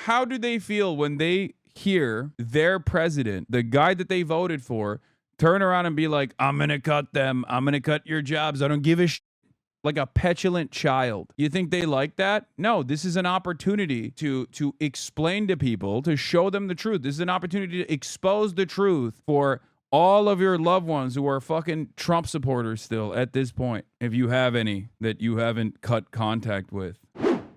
how do they feel when they hear their president, the guy that they voted for, turn around and be like, I'm going to cut them. I'm going to cut your jobs. I don't give a shit. Like a petulant child. You think they like that? No, this is an opportunity to explain to people, to show them the truth. This is an opportunity to expose the truth for all of your loved ones who are fucking Trump supporters still at this point, if you have any that you haven't cut contact with.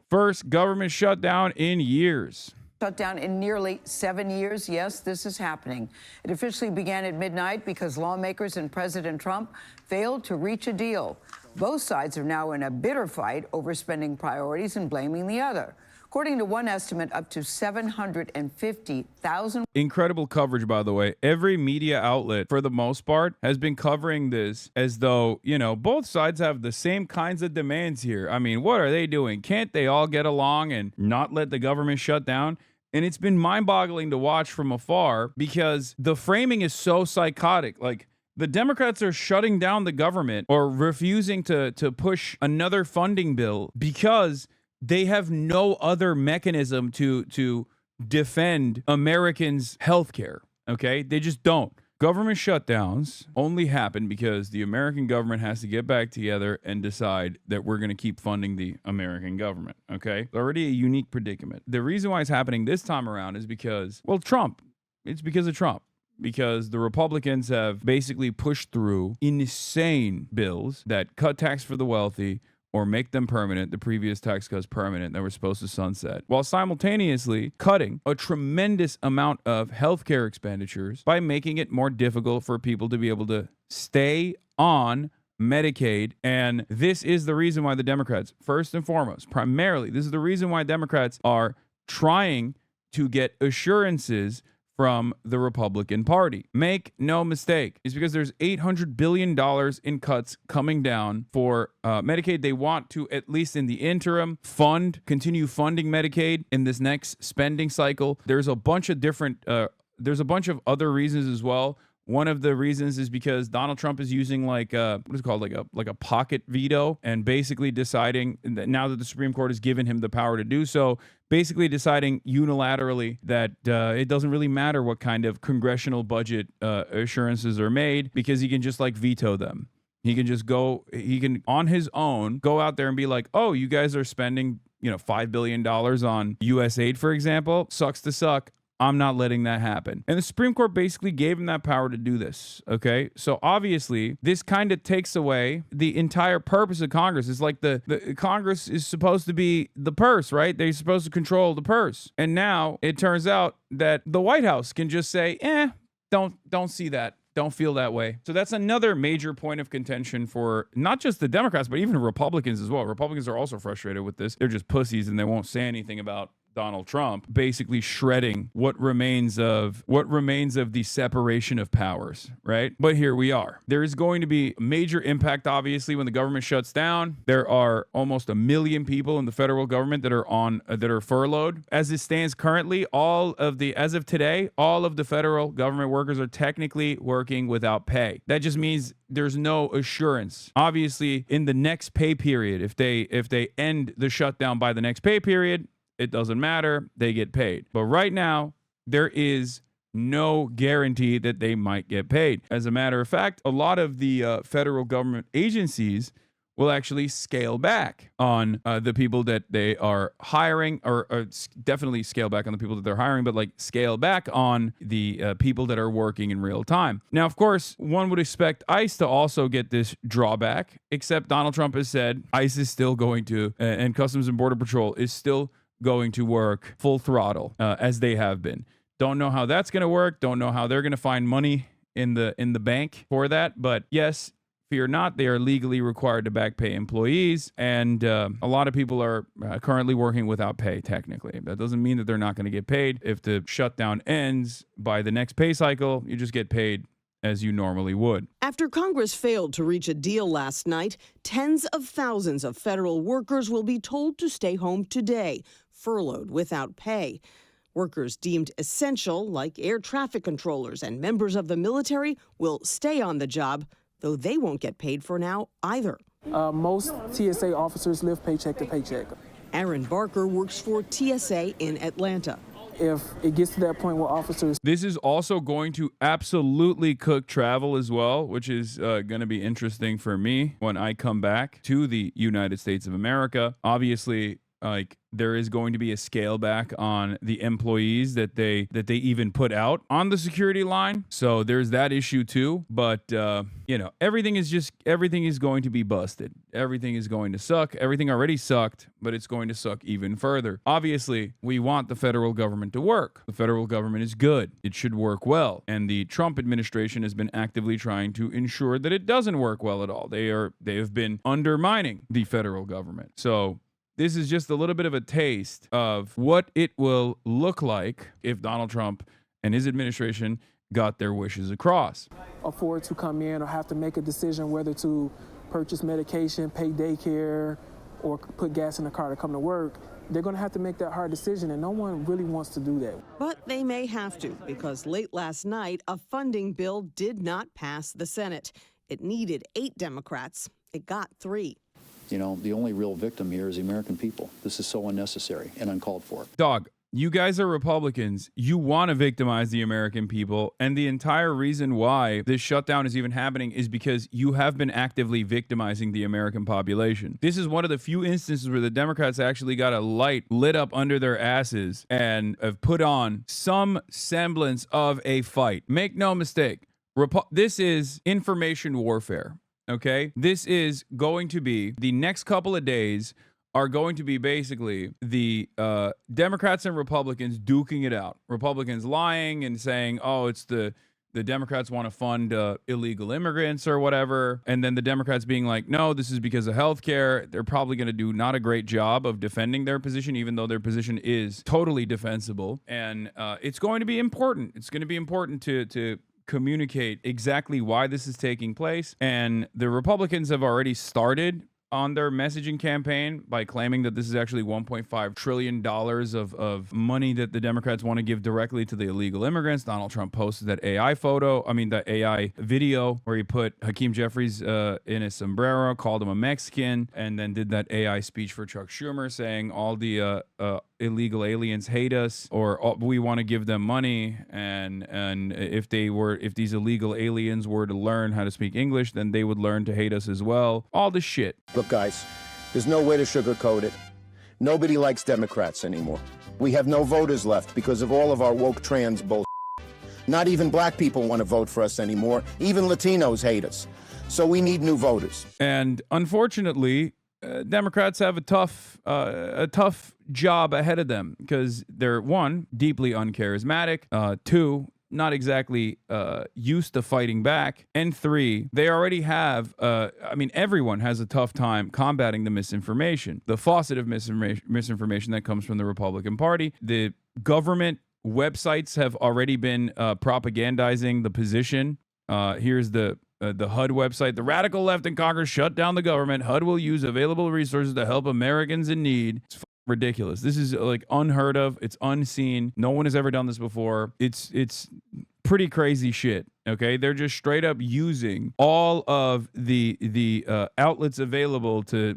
First government shutdown in years. Shutdown in nearly 7 years. Yes, this is happening. It officially began at midnight because lawmakers and President Trump failed to reach a deal. Both sides are now in a bitter fight over spending priorities and blaming the other. According to one estimate, up to 750,000. Incredible coverage, by the way. Every media outlet, for the most part, has been covering this as though, you know, both sides have the same kinds of demands here. I mean, what are they doing? Can't they all get along and not let the government shut down? And it's been mind-boggling to watch from afar because the framing is so psychotic. Like, the Democrats are shutting down the government or refusing to push another funding bill because they have no other mechanism to defend Americans' health care. Okay? They just don't. Government shutdowns only happen because the American government has to get back together and decide that we're going to keep funding the American government. Okay? It's already a unique predicament. The reason why it's happening this time around is because, well, Trump. It's because of Trump. Because the Republicans have basically pushed through insane bills that cut tax for the wealthy or make them permanent, the previous tax cuts permanent that were supposed to sunset, while simultaneously cutting a tremendous amount of healthcare expenditures by making it more difficult for people to be able to stay on Medicaid. And this is the reason why the Democrats, first and foremost, primarily, this is the reason why Democrats are trying to get assurances from the Republican Party. Make no mistake. It's because there's $800 billion in cuts coming down for Medicaid. They want to, at least in the interim, continue funding Medicaid in this next spending cycle. There's a bunch of different, there's a bunch of other reasons as well. One of the reasons is because Donald Trump is using what is it called, like a pocket veto, and basically deciding that now that the Supreme Court has given him the power to do so, basically deciding unilaterally that it doesn't really matter what kind of congressional budget assurances are made because he can just like veto them. He can just he can on his own go out there and be like, oh, you guys are spending, $5 billion on U.S. aid, for example. Sucks to suck. I'm not letting that happen. And the Supreme Court basically gave him that power to do this, okay? So obviously, this kind of takes away the entire purpose of Congress. It's like the Congress is supposed to be the purse, right? They're supposed to control the purse. And now it turns out that the White House can just say, don't see that. Don't feel that way. So that's another major point of contention for not just the Democrats, but even Republicans as well. Republicans are also frustrated with this. They're just pussies and they won't say anything about Donald Trump basically shredding what remains of the separation of powers, right? But here we are. There is going to be major impact, obviously, when the government shuts down. There are almost 1 million people in the federal government that are furloughed. As it stands currently, as of today, all of the federal government workers are technically working without pay. That just means there's no assurance. Obviously, in the next pay period, if they end the shutdown by the next pay period, it doesn't matter. They get paid. But right now, there is no guarantee that they might get paid. As a matter of fact, a lot of the federal government agencies will actually scale back on the people that they are hiring, or definitely scale back on the people that they're hiring, but like scale back on the people that are working in real time. Now, of course, one would expect ICE to also get this drawback, except Donald Trump has said ICE is still going to, and Customs and Border Patrol is still going to work full throttle as they have been. Don't know how that's going to work. Don't know how they're going to find money in the bank for that. But yes, fear not, they are legally required to back pay employees. And a lot of people are currently working without pay, technically. That doesn't mean that they're not going to get paid. If the shutdown ends by the next pay cycle, you just get paid as you normally would. After Congress failed to reach a deal last night, tens of thousands of federal workers will be told to stay home today, furloughed without pay. Workers deemed essential, like air traffic controllers and members of the military, will stay on the job, though they won't get paid for now either. Most TSA officers live paycheck to paycheck. Aaron Barker works for TSA in Atlanta. If it gets to that point where officers... This is also going to absolutely cook travel as well, which is going to be interesting for me when I come back to the United States of America. Obviously, like, there is going to be a scale back on the employees that they even put out on the security line. So there's that issue too. But you know, everything is going to be busted. Everything is going to suck. Everything already sucked, but it's going to suck even further. Obviously, we want the federal government to work. The federal government is good. It should work well. And the Trump administration has been actively trying to ensure that it doesn't work well at all. They have been undermining the federal government. So this is just a little bit of a taste of what it will look like if Donald Trump and his administration got their wishes across. Afford to come in or have to make a decision whether to purchase medication, pay daycare, or put gas in the car to come to work. They're going to have to make that hard decision, and no one really wants to do that. But they may have to, because late last night, a funding bill did not pass the Senate. It needed 8 Democrats. It got 3. You know, the only real victim here is the American people. This is so unnecessary and uncalled for. Dog, you guys are Republicans. You want to victimize the American people. And the entire reason why this shutdown is even happening is because you have been actively victimizing the American population. This is one of the few instances where the Democrats actually got a light lit up under their asses and have put on some semblance of a fight. Make no mistake. This is information warfare. Okay, this is going to be the next couple of days are going to be basically the Democrats and Republicans duking it out. Republicans lying and saying, oh, it's the Democrats want to fund illegal immigrants or whatever. And then the Democrats being like, no, this is because of health care. They're probably going to do not a great job of defending their position, even though their position is totally defensible. And it's going to be important. It's going to be important to communicate exactly why this is taking place. And the Republicans have already started on their messaging campaign by claiming that this is actually $1.5 trillion of money that the Democrats want to give directly to the illegal immigrants. Donald Trump posted that that AI video where he put Hakeem Jeffries in a sombrero, called him a Mexican, and then did that AI speech for Chuck Schumer saying all the illegal aliens hate us, or we want to give them money, and if these illegal aliens were to learn how to speak English, then they would learn to hate us as well. All this shit. Look, guys, there's no way to sugarcoat it. Nobody likes Democrats anymore. We have no voters left because of all of our woke trans bull. Not even black people want to vote for us anymore. Even Latinos hate us. So we need new voters. And unfortunately, Democrats have a tough job ahead of them because they're, 1, deeply uncharismatic, 2, not exactly used to fighting back, and 3, they already have, everyone has a tough time combating the misinformation, the faucet of misinformation that comes from the Republican Party. The government websites have already been propagandizing the position. Here's the HUD website. The radical left in Congress shut down the government. HUD will use available resources to help Americans in need. It's ridiculous. This is like unheard of. It's unseen. No one has ever done this before. It's pretty crazy shit. Okay, they're just straight up using all of the outlets available to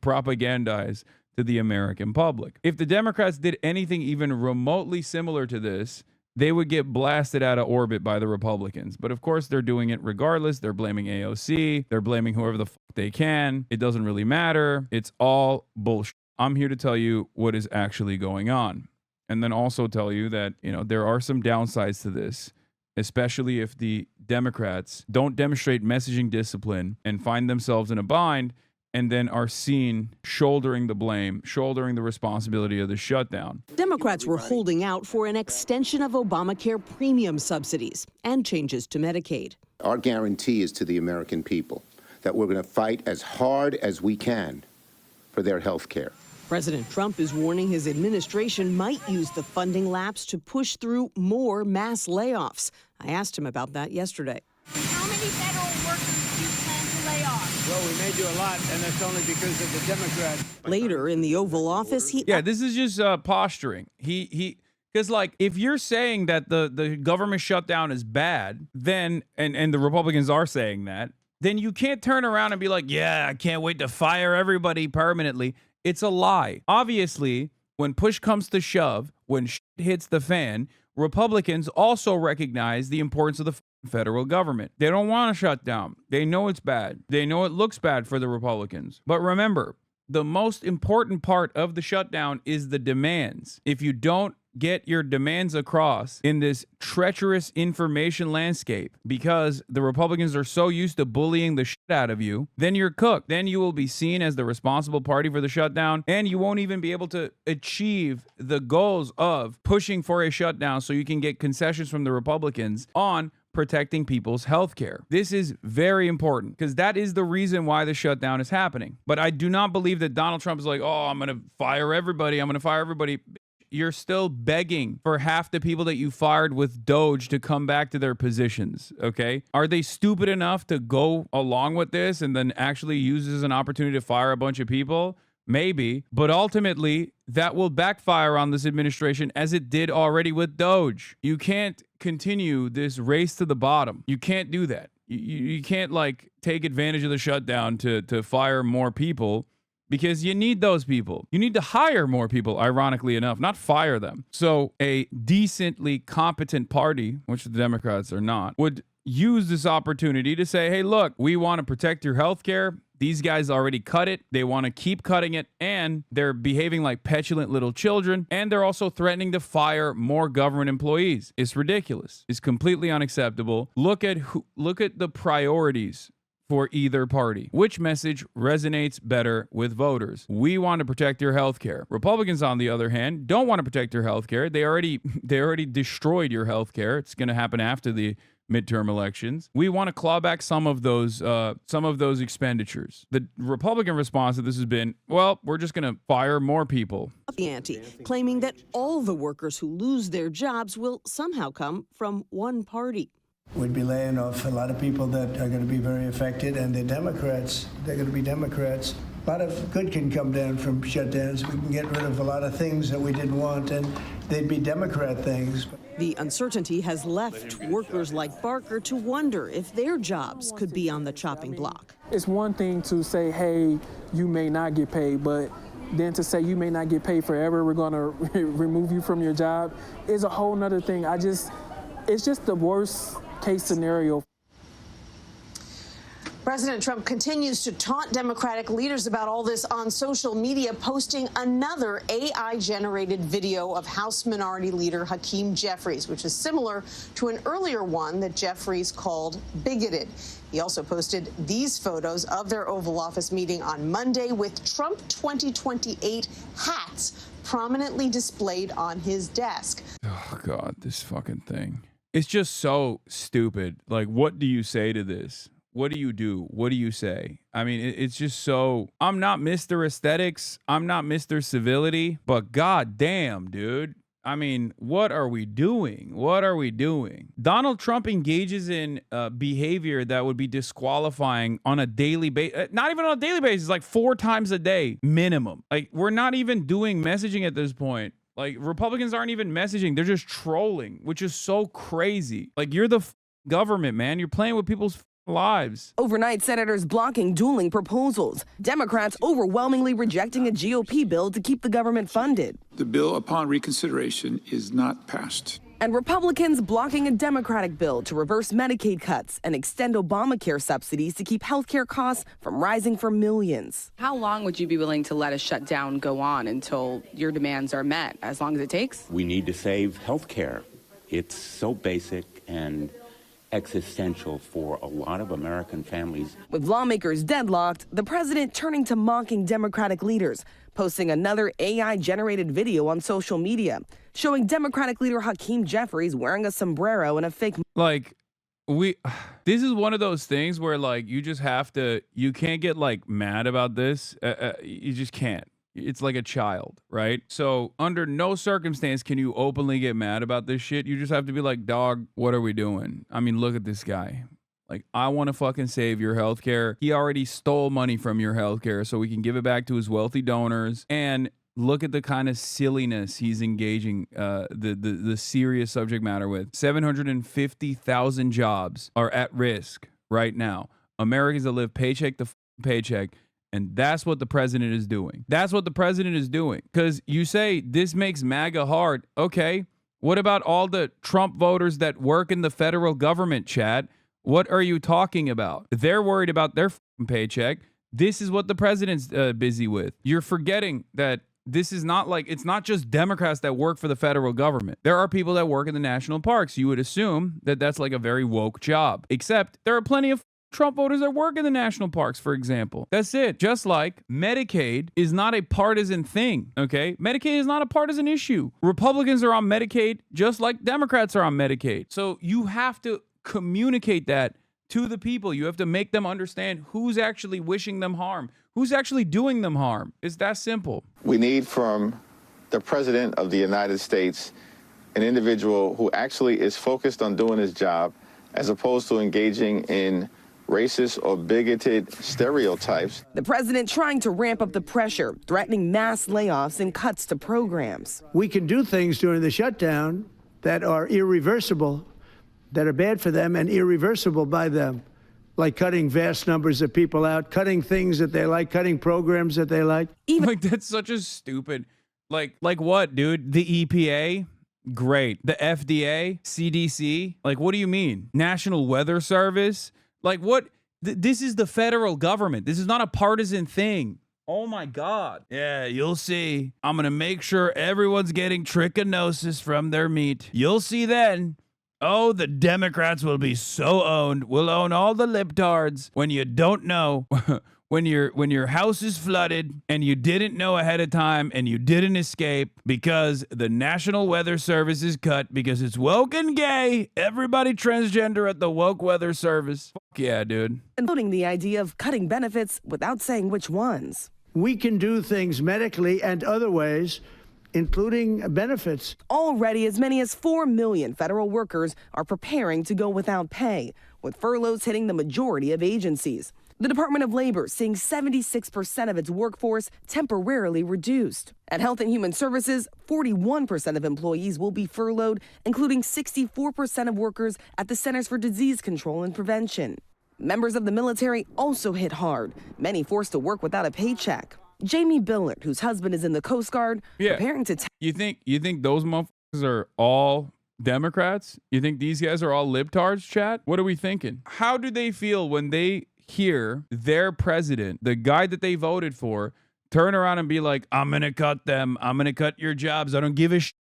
propagandize to the American public. If the Democrats did anything even remotely similar to this, they would get blasted out of orbit by the Republicans. But of course, they're doing it regardless. They're blaming AOC. They're blaming whoever the fuck they can. It doesn't really matter. It's all bullshit. I'm here to tell you what is actually going on. And then also tell you that, there are some downsides to this, especially if the Democrats don't demonstrate messaging discipline and find themselves in a bind and then are seen shouldering the blame, shouldering the responsibility of the shutdown. Democrats were holding out for an extension of Obamacare premium subsidies and changes to Medicaid. Our guarantee is to the American people that we're going to fight as hard as we can for their health care. President Trump is warning his administration might use the funding lapse to push through more mass layoffs. I asked him about that yesterday. How many federal workers do you plan to lay off? Well, we may do a lot, and that's only because of the Democrats. Later in the Oval Office, this is just posturing. Because, if you're saying that the government shutdown is bad, then, and the Republicans are saying that, then you can't turn around and be like, yeah, I can't wait to fire everybody permanently. It's a lie. Obviously, when push comes to shove, when shit hits the fan, Republicans also recognize the importance of the federal government. They don't want to shut down. They know it's bad. They know it looks bad for the Republicans. But remember, the most important part of the shutdown is the demands. If you don't get your demands across in this treacherous information landscape, because the Republicans are so used to bullying the shit out of you, then you're cooked. Then you will be seen as the responsible party for the shutdown, and you won't even be able to achieve the goals of pushing for a shutdown so you can get concessions from the Republicans on protecting people's health care. This is very important because that is the reason why the shutdown is happening. But I do not believe that Donald Trump is like, oh, I'm going to fire everybody. I'm going to fire everybody. You're still begging for half the people that you fired with Doge to come back to their positions, okay? Are they stupid enough to go along with this and then actually use this as an opportunity to fire a bunch of people? Maybe, but ultimately that will backfire on this administration as it did already with Doge. You can't continue this race to the bottom. You can't do that. You can't like take advantage of the shutdown to fire more people, because you need those people. You need to hire more people, ironically enough, not fire them. So a decently competent party, which the Democrats are not, would use this opportunity to say, hey, look, we want to protect your health care. These guys already cut it. They want to keep cutting it, and they're behaving like petulant little children, and they're also threatening to fire more government employees. It's ridiculous. It's completely unacceptable. Look at the priorities for either party. Which message resonates better with voters? We want to protect your health care. Republicans, on the other hand, don't want to protect your health care. They already destroyed your health care. It's going to happen after the midterm elections. We want to claw back some of those expenditures. The Republican response to this has been, well, we're just going to fire more people. The ante, claiming that all the workers who lose their jobs will somehow come from one party. We'd be laying off a lot of people that are going to be very affected, and the Democrats, they're going to be Democrats. A lot of good can come down from shutdowns. We can get rid of a lot of things that we didn't want, and they'd be Democrat things. The uncertainty has left workers like Barker to wonder if their jobs could be on the chopping block. It's one thing to say, hey, you may not get paid, but then to say you may not get paid forever, we're going to remove you from your job, is a whole nother thing. It's just the worst case scenario. President Trump continues to taunt Democratic leaders about all this on social media, posting another AI-generated video of House Minority Leader Hakeem Jeffries, which is similar to an earlier one that Jeffries called bigoted. He also posted these photos of their Oval Office meeting on Monday with Trump 2028 hats prominently displayed on his desk. Oh, God, this fucking thing. It's just so stupid. Like, what do you say to this? What do you do? What do you say? I mean, it's just so... I'm not Mr. Aesthetics. I'm not Mr. Civility. But god damn, dude. I mean, what are we doing? What are we doing? Donald Trump engages in behavior that would be disqualifying on a daily basis. Not even on a daily basis, like 4 times a day minimum. Like, we're not even doing messaging at this point. Like, Republicans aren't even messaging. They're just trolling, which is so crazy. Like, you're the government, man. You're playing with people's lives. Overnight, senators blocking dueling proposals. Democrats overwhelmingly rejecting a GOP bill to keep the government funded. The bill upon reconsideration is not passed. And Republicans blocking a Democratic bill to reverse Medicaid cuts and extend Obamacare subsidies to keep healthcare costs from rising for millions. How long would you be willing to let a shutdown go on until your demands are met? As long as it takes? We need to save healthcare. It's so basic and existential for a lot of American families. With lawmakers deadlocked, the president turning to mocking Democratic leaders, posting another AI-generated video on social media, showing Democratic leader Hakeem Jeffries wearing a sombrero and a fake... Like, this is one of those things where, like, you can't get, like, mad about this. You just can't. It's like a child, right? So under no circumstance can you openly get mad about this shit. You just have to be like, dog, what are we doing? I mean, look at this guy. Like, I want to fucking save your healthcare. He already stole money from your healthcare so we can give it back to his wealthy donors. And look at the kind of silliness he's engaging the serious subject matter with. 750,000 jobs are at risk right now. Americans that live paycheck to paycheck. And that's what the president is doing. That's what the president is doing. Because you say this makes MAGA hard. Okay, what about all the Trump voters that work in the federal government, Chad? What are you talking about? They're worried about their paycheck. This is what the president's busy with. You're forgetting that this is not like, it's not just Democrats that work for the federal government. There are people that work in the national parks. You would assume that that's like a very woke job. Except there are plenty of Trump voters that work in the national parks, for example. That's it. Just like Medicaid is not a partisan thing, okay? Medicaid is not a partisan issue. Republicans are on Medicaid just like Democrats are on Medicaid. So you have to communicate that to the people. You have to make them understand who's actually wishing them harm, who's actually doing them harm. It's that simple. We need from the President of the United States an individual who actually is focused on doing his job as opposed to engaging in racist or bigoted stereotypes. The president trying to ramp up the pressure, threatening mass layoffs and cuts to programs. We can do things during the shutdown that are irreversible, that are bad for them and irreversible by them, like cutting vast numbers of people out, cutting things that they like, cutting programs that they like. Like, that's such a stupid, like what, dude? The EPA? Great. The FDA? CDC? Like, what do you mean? National Weather Service? Like, what? This is the federal government. This is not a partisan thing. Oh my God. Yeah, you'll see. I'm going to make sure everyone's getting trichinosis from their meat. You'll see then. Oh, the Democrats will be so owned. We'll own all the libtards when you don't know. When your house is flooded and you didn't know ahead of time and you didn't escape because the National Weather Service is cut because it's woke and gay. Everybody transgender at the woke weather service. Fuck yeah, dude. Including the idea of cutting benefits without saying which ones. We can do things medically and other ways, including benefits. Already, as many as 4 million federal workers are preparing to go without pay, with furloughs hitting the majority of agencies. The Department of Labor seeing 76% of its workforce temporarily reduced. At Health and Human Services, 41% of employees will be furloughed, including 64% of workers at the Centers for Disease Control and Prevention. Members of the military also hit hard, many forced to work without a paycheck. Jamie Billard, whose husband is in the Coast Guard, preparing to... You think those motherfuckers are all Democrats? You think these guys are all libtards, chat? What are we thinking? How do they feel when they hear their president, the guy that they voted for, turn around and be like, I'm going to cut them. I'm going to cut your jobs. I don't give a shit.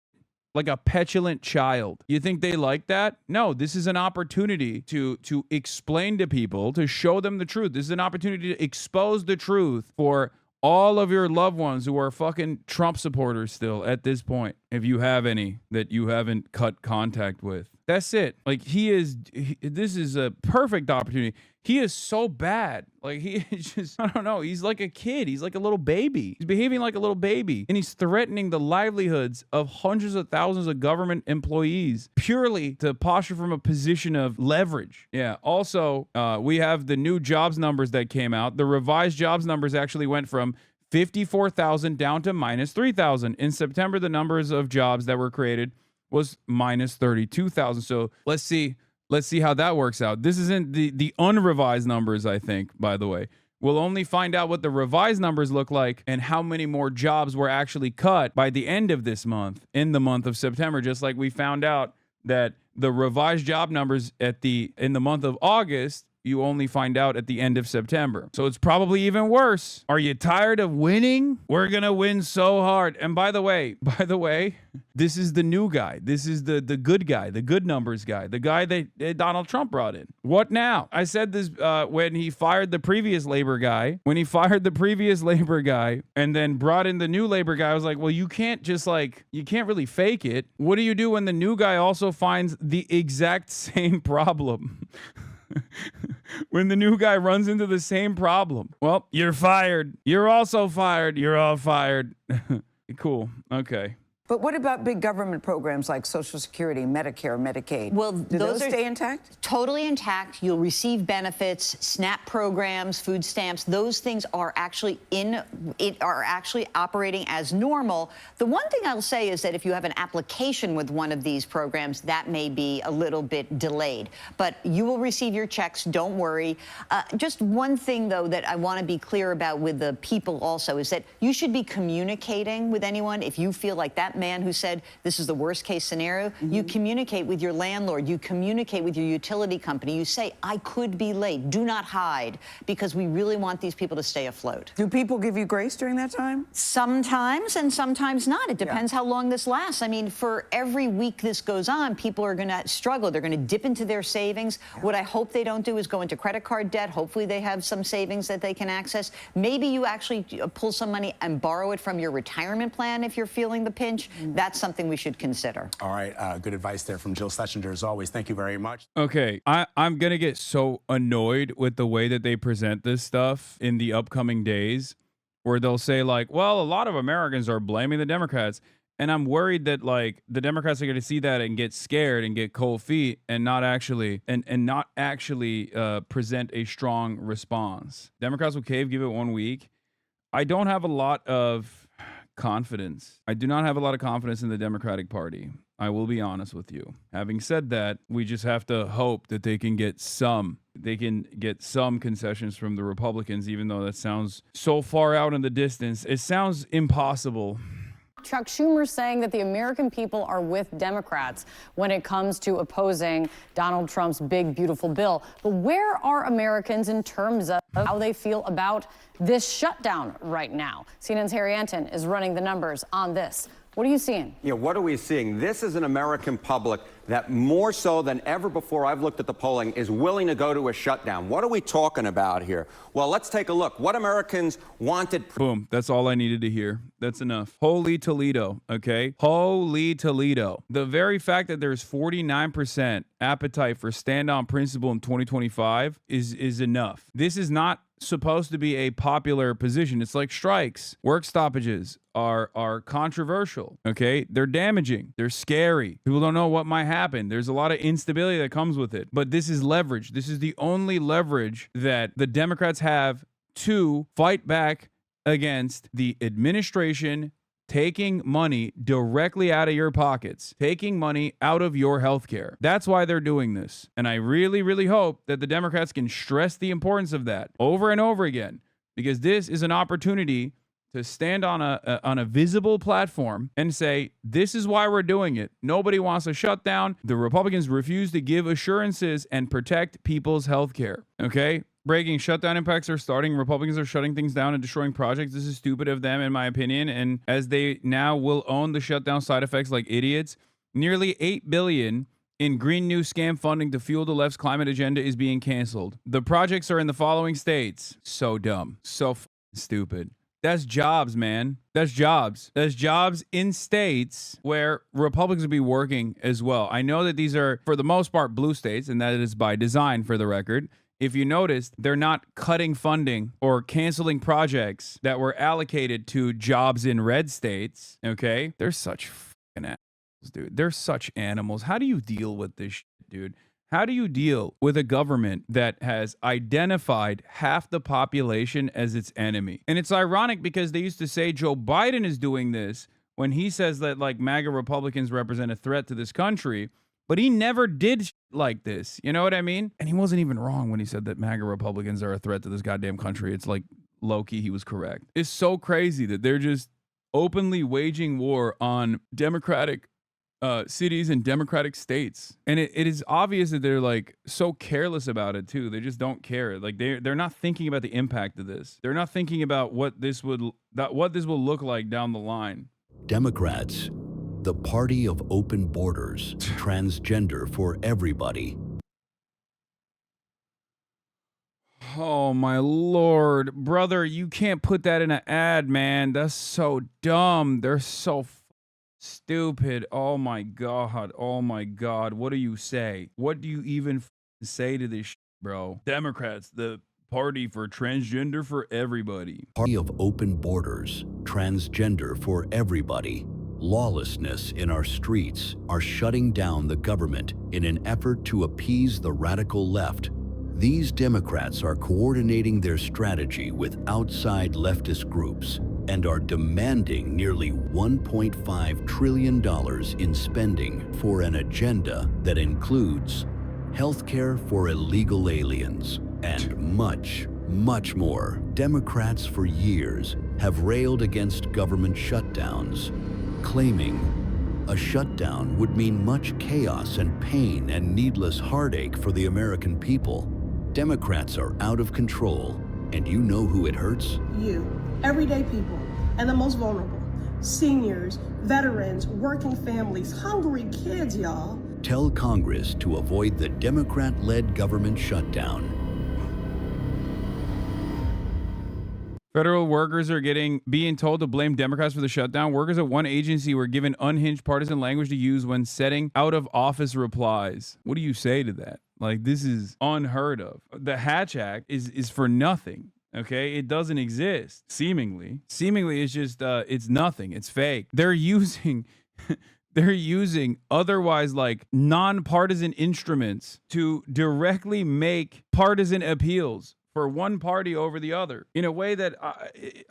Like a petulant child. You think they like that? No, this is an opportunity to explain to people, to show them the truth. This is an opportunity to expose the truth for all of your loved ones who are fucking Trump supporters still at this point, if you have any that you haven't cut contact with. That's it. Like, this is a perfect opportunity. He is so bad. Like, he is just, I don't know. He's like a kid. He's like a little baby. He's behaving like a little baby. And he's threatening the livelihoods of hundreds of thousands of government employees purely to posture from a position of leverage. Yeah. Also, we have the new jobs numbers that came out. The revised jobs numbers actually went from 54,000 down to minus 3,000. In September, the numbers of jobs that were created was minus 32,000. So let's see how that works out. This isn't the unrevised numbers, I think, by the way. We'll only find out what the revised numbers look like and how many more jobs were actually cut by the end of this month, in the month of September, just like we found out that the revised job numbers in the month of August, you only find out at the end of September. So it's probably even worse. Are you tired of winning? We're gonna win so hard. And by the way, this is the new guy. This is the good guy, the good numbers guy, the guy that Donald Trump brought in. What now? I said this when he fired the previous labor guy. When he fired the previous labor guy and then brought in the new labor guy, I was like, well, you can't really fake it. What do you do when the new guy also finds the exact same problem? When the new guy runs into the same problem. Well, you're fired. You're also fired. You're all fired. Cool. Okay. But what about big government programs like Social Security, Medicare, Medicaid? Well, do those stay intact? Totally intact. You'll receive benefits, SNAP programs, food stamps. Those things are actually operating as normal. The one thing I'll say is that if you have an application with one of these programs, that may be a little bit delayed. But you will receive your checks. Don't worry. Just one thing, though, that I want to be clear about with the people also is that you should be communicating with anyone if you feel like that man who said this is the worst case scenario. You communicate with your landlord. You communicate with your utility company. You say, I could be late. Do not hide, because we really want these people to stay afloat. Do people give you grace during that time? Sometimes, and sometimes not. It depends how long this lasts. I mean, for every week this goes on, people are going to struggle. They're going to dip into their savings. What I hope they don't do is go into credit card debt. Hopefully they have some savings that they can access. Maybe you actually pull some money and borrow it from your retirement plan if you're feeling the pinch. That's something we should consider. All right. Good advice there from Jill Schlesinger, as always. Thank you very much. Okay, I'm going to get so annoyed with the way that they present this stuff in the upcoming days, where they'll say, like, well, a lot of Americans are blaming the Democrats. And I'm worried that, like, the Democrats are going to see that and get scared and get cold feet and not actually present a strong response. Democrats will cave, give it 1 week. I don't have a lot of confidence. I do not have a lot of confidence in the Democratic Party. I will be honest with you. Having said that, we just have to hope that they can get some concessions from the Republicans, even though that sounds so far out in the distance. It sounds impossible. Chuck Schumer saying that the American people are with Democrats when it comes to opposing Donald Trump's big, beautiful bill. But where are Americans in terms of how they feel about this shutdown right now? CNN's Harry Anton is running the numbers on this. What are you seeing? Yeah, what are we seeing? This is an American public that more so than ever before I've looked at the polling is willing to go to a shutdown. What are we talking about here? Well, let's take a look. What Americans wanted. Boom. That's all I needed to hear. That's enough. Holy Toledo. Okay. Holy Toledo. The very fact that there's 49% appetite for stand on principle in 2025 is enough. This is not supposed to be a popular position. It's like strikes. Work stoppages are controversial. Okay. They're damaging. They're scary. People don't know what might happen. There's a lot of instability that comes with it. But this is leverage. This is the only leverage that the Democrats have to fight back against the administration taking money directly out of your pockets, taking money out of your healthcare. That's why they're doing this. And I really, really hope that the Democrats can stress the importance of that over and over again, because this is an opportunity to stand on a visible platform and say, this is why we're doing it. Nobody wants a shutdown. The Republicans refuse to give assurances and protect people's health care. Okay? Breaking shutdown impacts are starting. Republicans are shutting things down and destroying projects. This is stupid of them, in my opinion. And as they now will own the shutdown side effects like idiots, nearly $8 billion in green new scam funding to fuel the left's climate agenda is being canceled. The projects are in the following states. So dumb. So stupid. That's jobs, man. That's jobs. That's jobs in states where Republicans will be working as well. I know that these are, for the most part, blue states, and that is by design, for the record. If you noticed, they're not cutting funding or canceling projects that were allocated to jobs in red states, okay? They're such fucking animals, dude. They're such animals. How do you deal with this shit, dude? How do you deal with a government that has identified half the population as its enemy? And it's ironic because they used to say Joe Biden is doing this when he says that, like, MAGA Republicans represent a threat to this country, but he never did like this. You know what I mean? And he wasn't even wrong when he said that MAGA Republicans are a threat to this goddamn country. It's like, low-key, he was correct. It's so crazy that they're just openly waging war on Democratic cities and Democratic states, and it is obvious that they're like so careless about it too. They just don't care. Like they're not thinking about the impact of this. They're not thinking about what this will look like down the line. Democrats, the party of open borders, transgender for everybody. Oh my Lord, brother, you can't put that in an ad, man. That's so dumb. They're so stupid. Oh my God. Oh my God. What do you say? What do you even say to this bro? Democrats, the party for transgender for everybody. Party of open borders, transgender for everybody. lawlessness in our streets are shutting down the government in an effort to appease the radical left. These Democrats are coordinating their strategy with outside leftist groups and are demanding nearly $1.5 trillion in spending for an agenda that includes healthcare for illegal aliens and much, much more. Democrats for years have railed against government shutdowns, claiming a shutdown would mean much chaos and pain and needless heartache for the American people. Democrats are out of control, and you know who it hurts? You, everyday people, and the most vulnerable, seniors, veterans, working families, hungry kids, y'all. Tell Congress to avoid the Democrat-led government shutdown. Federal workers are being told to blame Democrats for the shutdown. Workers at one agency were given unhinged partisan language to use when setting out-of-office replies. What do you say to that? Like, this is unheard of. The Hatch Act is for nothing. Okay, it doesn't exist. Seemingly, it's just it's nothing. It's fake. They're using otherwise like non-partisan instruments to directly make partisan appeals for one party over the other in a way that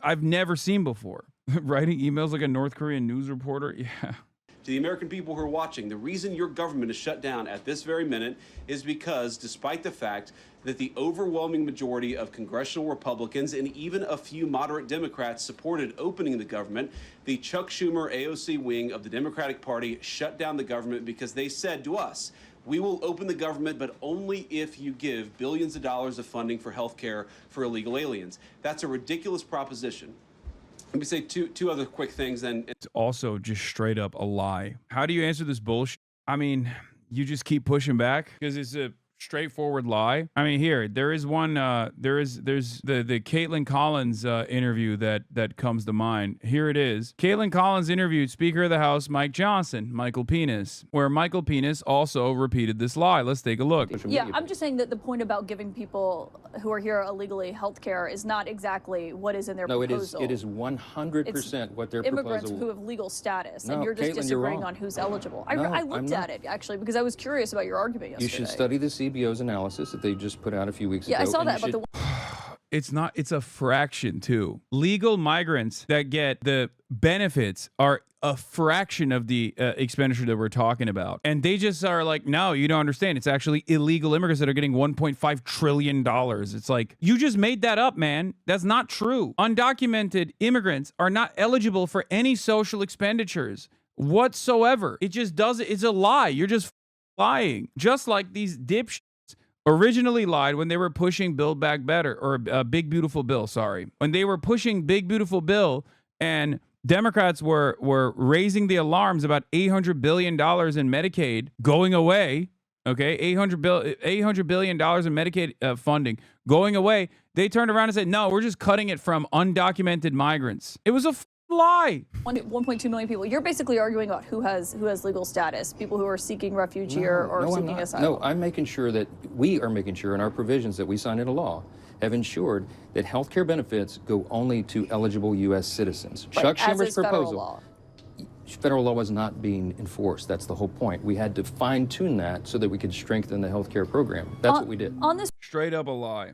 I've never seen before. Writing emails like a North Korean news reporter. Yeah. To the American people who are watching, the reason your government is shut down at this very minute is because, despite the fact that the overwhelming majority of congressional Republicans and even a few moderate Democrats supported opening the government, the Chuck Schumer AOC wing of the Democratic Party shut down the government because they said to us, we will open the government, but only if you give billions of dollars of funding for health care for illegal aliens. That's a ridiculous proposition. Let me say two other quick things then. It's also just straight up a lie. How do you answer this bullshit? I mean, you just keep pushing back because it's a straightforward lie. I mean, here there is one. There's the Caitlin Collins interview that comes to mind. Here it is. Caitlin Collins interviewed Speaker of the House Mike Johnson, Michael Penis, where Michael Penis also repeated this lie. Let's take a look. Yeah, I'm just saying that the point about giving people who are here illegally health care is not exactly what is in their proposal. No, it is 100% what their immigrants proposal. who have legal status, No, and you're just Caitlin, disagreeing you're on wrong. who's eligible. No, I I'm looked not. at it actually because I was curious about your argument yesterday. You should study the CBO's analysis that they just put out a few weeks ago. Yeah, I saw and that, you but should- It's a fraction too. Legal migrants that get the benefits are a fraction of the expenditure that we're talking about. And they just are like, no, you don't understand. It's actually illegal immigrants that are getting $1.5 trillion. It's like, you just made that up, man. That's not true. Undocumented immigrants are not eligible for any social expenditures whatsoever. It just doesn't. It's a lie. You're just lying. Just like these dipshits originally lied when they were pushing Build Back Better, or Big Beautiful Bill, sorry. When they were pushing Big Beautiful Bill and Democrats were raising the alarms about $800 billion in Medicaid going away, okay? $800 billion in Medicaid funding going away. They turned around and said, no, we're just cutting it from undocumented migrants. It was a lie. 1.2 million people. You're basically arguing about who has legal status, people who are seeking refuge here or seeking asylum. No, I'm making sure that we are making sure in our provisions that we sign into law have ensured that health care benefits go only to eligible U.S. citizens. Right, Chuck as Schumer's is federal proposal. law. Federal law was not being enforced. That's the whole point. We had to fine-tune that so that we could strengthen the health care program. That's what we did. On this straight up a lie.